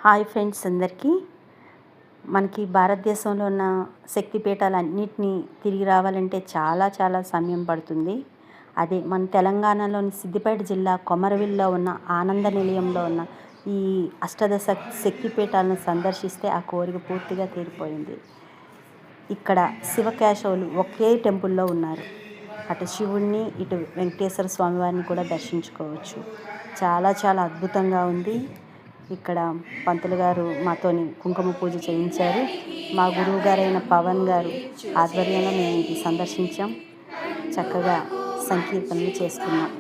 Hi friends అందరికీ. మనకి భారతదేశంలో ఉన్న శక్తిపీఠాలన్నిటినీ తిరిగి రావాలంటే చాలా సమయం పడుతుంది. అదే మన తెలంగాణలోని సిద్దిపేట జిల్లా కొమరవెల్లిలో ఉన్న ఆనంద నిలయంలో ఉన్న ఈ అష్టదశ శక్తిపీఠాలను సందర్శిస్తే ఆ కోరిక పూర్తిగా తీరిపోయింది. ఇక్కడ శివకేశవులు ఒకే టెంపుల్లో ఉన్నారు. అటు శివుణ్ణి ఇటు వెంకటేశ్వర స్వామివారిని కూడా దర్శించుకోవచ్చు. చాలా అద్భుతంగా ఉంది. ఇక్కడ పంతులు గారు మాతోని కుంకుమ పూజ చేయించారు. మా గురువు గారైన పవన్ గారు ఆధ్వర్యంలో మేము ఇది సందర్శించాం. చక్కగా సంకీర్తనలు చేసుకున్నాం.